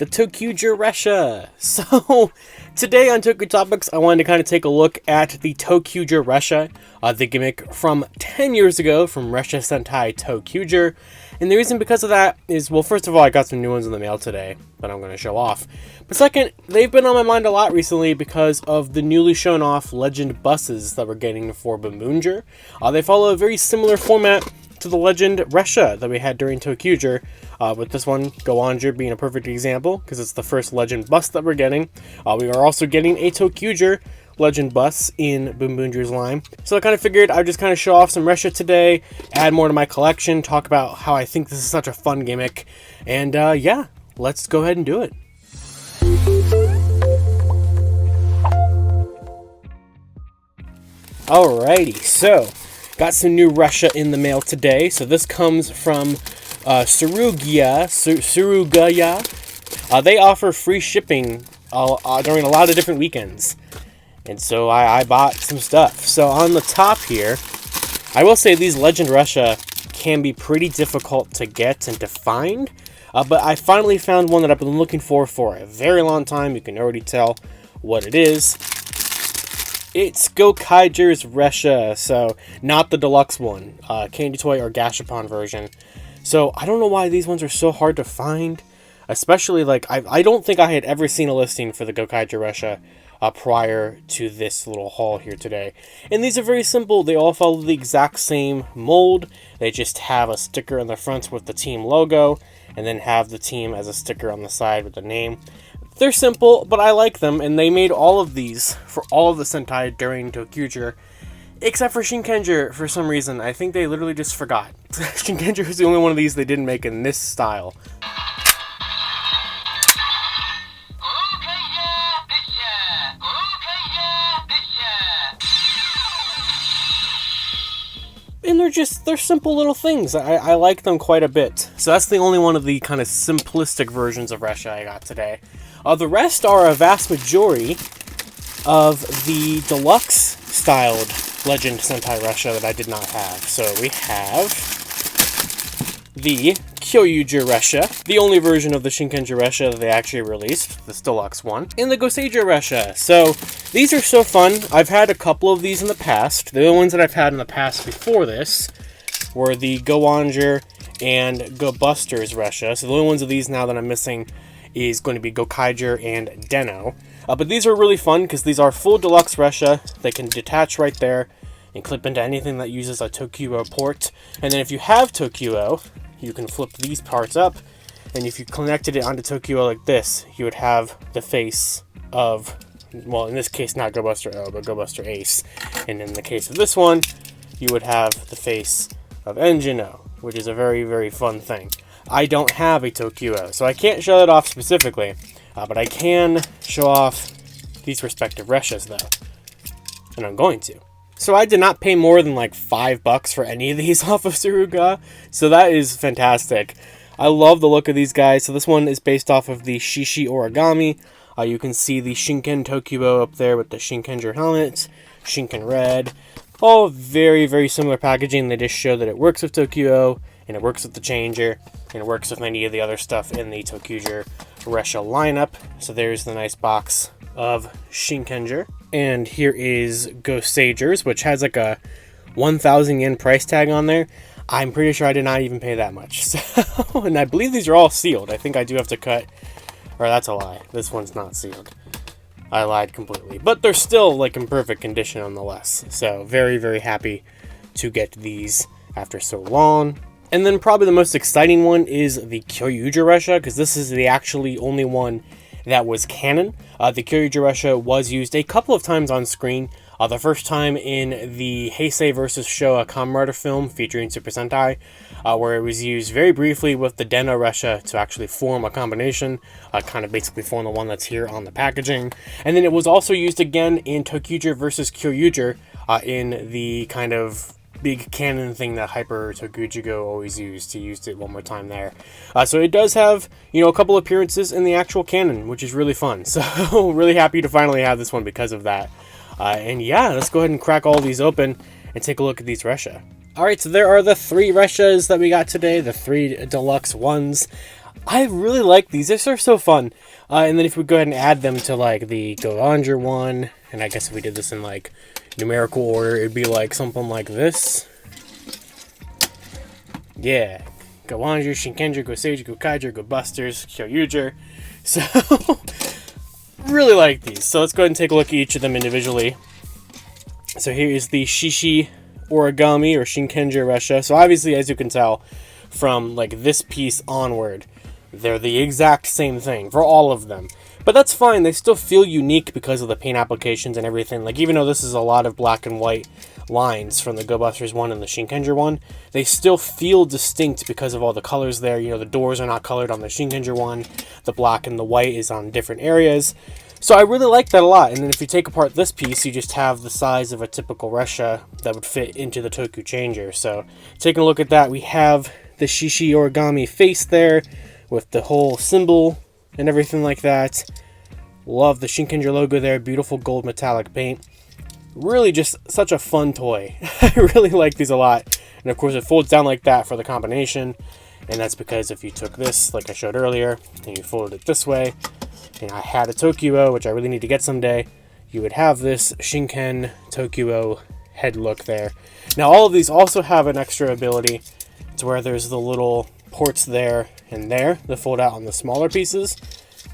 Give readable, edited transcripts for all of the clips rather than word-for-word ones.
the ToQger Ressha. So, today on ToQger Topics, I wanted to kind of take a look at the ToQger Ressha, the gimmick from 10 years ago from Legend Sentai ToQger. And the reason because of that is, well, first of all, I got some new ones in the mail today that I'm going to show off. But second, they've been on my mind a lot recently because of the newly shown off Legend buses that we're getting for Bumbunger. They follow a very similar format to the Legend Ressha that we had during ToQger, with this one, Gowanger, being a perfect example, because it's the first Legend bus that we're getting. We are also getting a ToQger Legend bus in Bumbunger's line. So I kind of figured I'd just kind of show off some Ressha today, add more to my collection, talk about how I think this is such a fun gimmick, and yeah, let's go ahead and do it. Alrighty, so got some new Ressha in the mail today. So this comes from Surugaya. They offer free shipping during a lot of different weekends. And so I bought some stuff. So on the top here, I will say these Legend Ressha can be pretty difficult to get and to find. But I finally found one that I've been looking for a very long time. You can already tell what it is. It's ToQger Ressha, so not the deluxe one, candy toy or gashapon version. So I don't know why these ones are so hard to find, especially like I don't think I had ever seen a listing for the ToQger Ressha prior to this little haul here today. And these are very simple. They all follow the exact same mold. They just have a sticker on the front with the team logo, and then have the team as a sticker on the side with the name. They're simple, but I like them, and they made all of these for all of the Sentai during ToQger, except for Shinkenger for some reason. I think they literally just forgot. Shinkenger is the only one of these they didn't make in this style. And they're simple little things. I like them quite a bit. So that's the only one of the kind of simplistic versions of Ressha I got today. The rest are a vast majority of the deluxe styled Legend Sentai Ressha that I did not have. So we have the Kyoryu Ressha, the only version of the Shinkenger Ressha that they actually released, this deluxe one, and the ToQger Ressha. So these are so fun. I've had a couple of these in the past. The only ones that I've had in the past before this were the Gowanger and Go Busters Ressha. So the only ones of these now that I'm missing is going to be ToQger and Den-O. But these are really fun because these are full deluxe Ressha. They can detach right there and clip into anything that uses a ToQger port. And then if you have ToQger, you can flip these parts up, and if you connected it onto ToQger like this, you would have the face of, well, in this case, not Go Buster O, but Go Buster Ace. And in the case of this one, you would have the face of Engine O, which is a very, very fun thing. I don't have a ToQger, so I can't show that off specifically, but I can show off these respective Reshas, though, and I'm going to. So I did not pay more than like $5 for any of these off of Suruga, so that is fantastic. I love the look of these guys. So this one is based off of the Shishi Origami. You can see the Shinken ToQger up there with the Shinkenger helmet, Shinken Red. All very, very similar packaging. They just show that it works with ToQger, and it works with the Changer, and it works with many of the other stuff in the ToQger Ressha lineup. So there's the nice box of Shinkenger. And here is ToQger's, which has like a 1,000 yen price tag on there. I'm pretty sure I did not even pay that much. So, and I believe these are all sealed. I think I do have to cut, or that's a lie. This one's not sealed. I lied completely. But they're still like in perfect condition nonetheless. So very, very happy to get these after so long. And then probably the most exciting one is the Kyoryu Ressha, because this is the actually only one that was canon. The Kyoryu Ressha was used a couple of times on screen. The first time in the Heisei vs. Showa Kamen Rider film featuring Super Sentai, where it was used very briefly with the Den-O Ressha to actually form a combination, kind of basically form the one that's here on the packaging. And then it was also used again in ToQger vs. Kyoryu in the kind of big canon thing that Hyper ToQger always used. He used it one more time there. So it does have, a couple appearances in the actual canon, which is really fun. So really happy to finally have this one because of that. And yeah, let's go ahead and crack all these open and take a look at these Ressha. Alright, so there are the 3 Reshas that we got today, the 3 deluxe ones. I really like these. These are so fun. And then if we go ahead and add them to like the ToQger one, and I guess if we did this in like numerical order, it'd be like something like this. Yeah. ToQger, Shinkenger, Goseiger, ToQger, GoBusters, Kyoryu. So, really like these. So let's go ahead and take a look at each of them individually. So here is the Shishi Origami or Shinkenger Ressha. So obviously, as you can tell from like this piece onward, they're the exact same thing for all of them. But that's fine, they still feel unique because of the paint applications and everything. Like, even though this is a lot of black and white lines from the GoBusters one and the Shinkenger one, they still feel distinct because of all the colors there. You know, the doors are not colored on the Shinkenger one, the black and the white is on different areas. So I really like that a lot. And then if you take apart this piece, you just have the size of a typical Ressha that would fit into the ToQger. So taking a look at that, we have the Shishi Origami face there with the whole symbol and everything like that. Love the Shinkenger logo there, beautiful gold metallic paint. Really just such a fun toy. I really like these a lot. And of course it folds down like that for the combination. And that's because if you took this, like I showed earlier, and you folded it this way, and I had a ToQo, which I really need to get someday, you would have this Shinken ToQo head look there. Now all of these also have an extra ability to where there's the little ports there and there that fold out on the smaller pieces,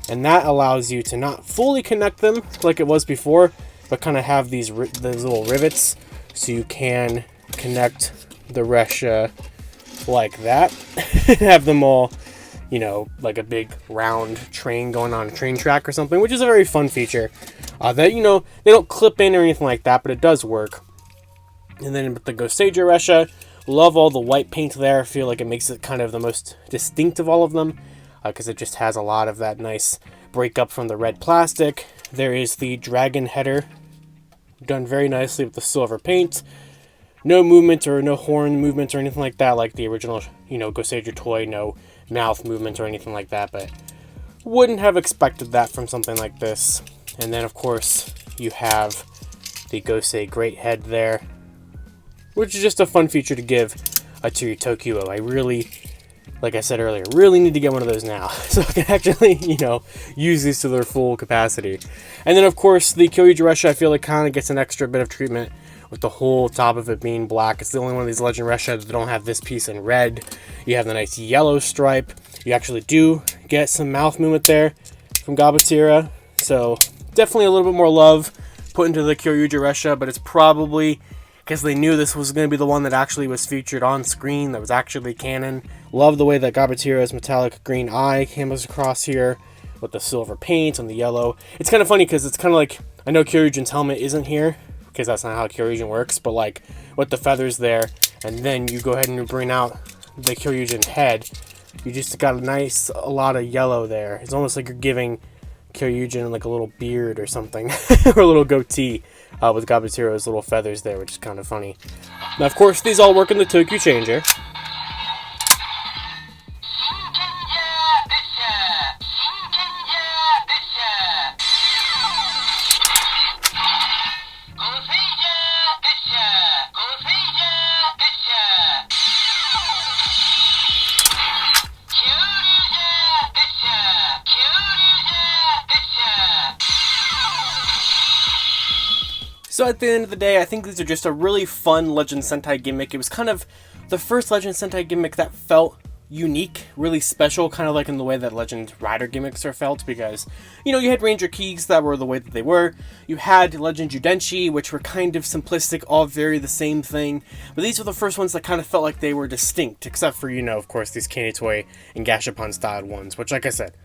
and that allows you to not fully connect them like it was before, but kind of have these little rivets so you can connect the Ressha like that and have them all, you know, like a big round train going on a train track or something, which is a very fun feature that, you know, they don't clip in or anything like that, but it does work. And then with the Goseiger Ressha, love all the white paint there. I feel like it makes it kind of the most distinct of all of them because it just has a lot of that nice breakup from the red plastic. There is the dragon header done very nicely with the silver paint. No movement or no horn movement or anything like that like the original, you know, Goseiger toy. No mouth movement or anything like that, but wouldn't have expected that from something like this. And then of course you have the Gosei Great Head there, which is just a fun feature to give to your ToQo. I really, like I said earlier, really need to get one of those now so I can actually, you know, use these to their full capacity. And then of course the Kyoryu Ressha, I feel like kind of gets an extra bit of treatment with the whole top of it being black. It's the only one of these Legend Ressha that don't have this piece in red. You have the nice yellow stripe. You actually do get some mouth movement there from Gabatira. So definitely a little bit more love put into the Kyoryu Ressha, but it's probably because they knew this was going to be the one that actually was featured on screen, that was actually canon. Love the way that Gabatira's metallic green eye came across here with the silver paint and the yellow. It's kind of funny because it's kind of like, I know Kyoryugen's helmet isn't here because that's not how Kyoryugen works, but like with the feathers there, and then you go ahead and bring out the Kyoryugen head, you just got a lot of yellow there. It's almost like you're giving Kyoryugen like a little beard or something, or a little goatee with Gabatira's little feathers there, which is kind of funny. Now, of course, these all work in the ToQger. So at the end of the day, I think these are just a really fun Legend Sentai gimmick. It was kind of the first Legend Sentai gimmick that felt unique, really special, kind of like in the way that Legend Rider gimmicks are felt, because, you know, you had Ranger Keys that were the way that they were. You had Legend Judenchi, which were kind of simplistic, all very the same thing. But these were the first ones that kind of felt like they were distinct, except for, you know, of course, these Candy Toy and Gashapon styled ones, which, like I said,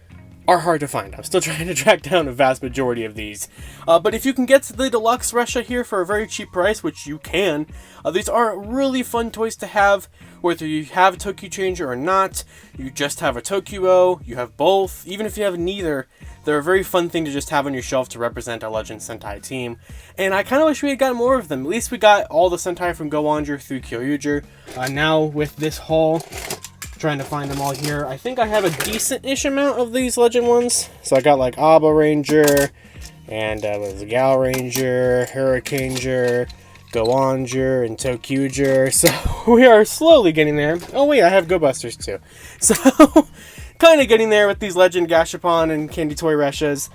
are hard to find. I'm still trying to track down a vast majority of these. But if you can get the deluxe Ressha here for a very cheap price, which you can, these are really fun toys to have, whether you have a ToQger or not, you just have a ToQo, you have both, even if you have neither, they're a very fun thing to just have on your shelf to represent a Legend Sentai team. And I kind of wish we had gotten more of them. At least we got all the Sentai from Go-Onger through Kyoryu. Now with this haul, trying to find them all here, I think I have a decent-ish amount of these Legend ones. So I got like Abba Ranger, and Gal Ranger, Hurricaneger, Go-Onger, and ToQger. So we are slowly getting there. Oh wait, I have GoBusters too. So kind kind of getting there with these Legend Gashapon and Candy Toy Reshas.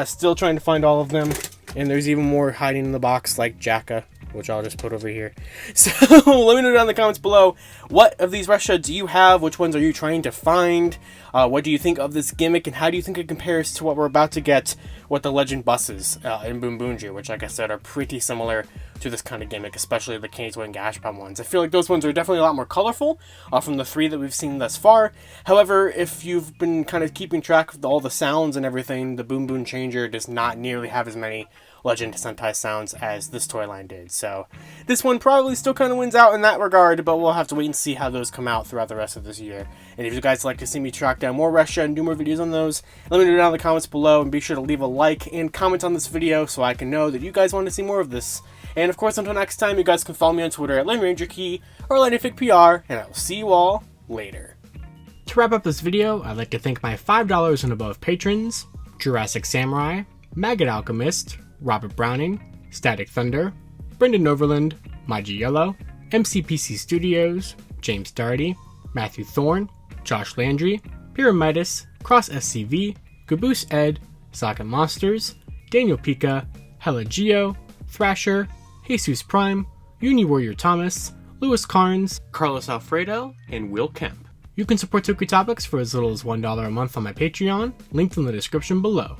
Still trying to find all of them. And there's even more hiding in the box, like Jacka, which I'll just put over here. So let me know down in the comments below, what of these Ressha do you have? Which ones are you trying to find? What do you think of this gimmick, and how do you think it compares to what we're about to get with the Legend buses in Boom Boonju, which, like I said, are pretty similar to this kind of gimmick, especially the Candy Toy and Gashapon ones. I feel like those ones are definitely a lot more colorful from the 3 that we've seen thus far. However, if you've been kind of keeping track of all the sounds and everything, the Boom Boon Changer does not nearly have as many Legend Sentai sounds as this toy line did. So this one probably still kind of wins out in that regard, but we'll have to wait and see how those come out throughout the rest of this year. And if you guys like to see me track down more Ressha and do more videos on those, let me know down in the comments below, and be sure to leave a like and comment on this video so I can know that you guys want to see more of this. And of course, until next time, you guys can follow me on Twitter at LaneRangerKey or LaneFigPR, and I will see you all later. To wrap up this video, I'd like to thank my $5 and above patrons: Jurassic Samurai, Maggot Alchemist, Robert Browning, Static Thunder, Brendan Overland, Maji Yellow, MCPC Studios, James Darty, Matthew Thorne, Josh Landry, Pyramidas, Cross SCV, Caboose Ed, Socket Monsters, Daniel Pika, Hella Geo, Thrasher, Jesus Prime, Uni Warrior Thomas, Louis Carnes, Carlos Alfredo, and Will Kemp. You can support ToQger Topics for as little as $1 a month on my Patreon, linked in the description below.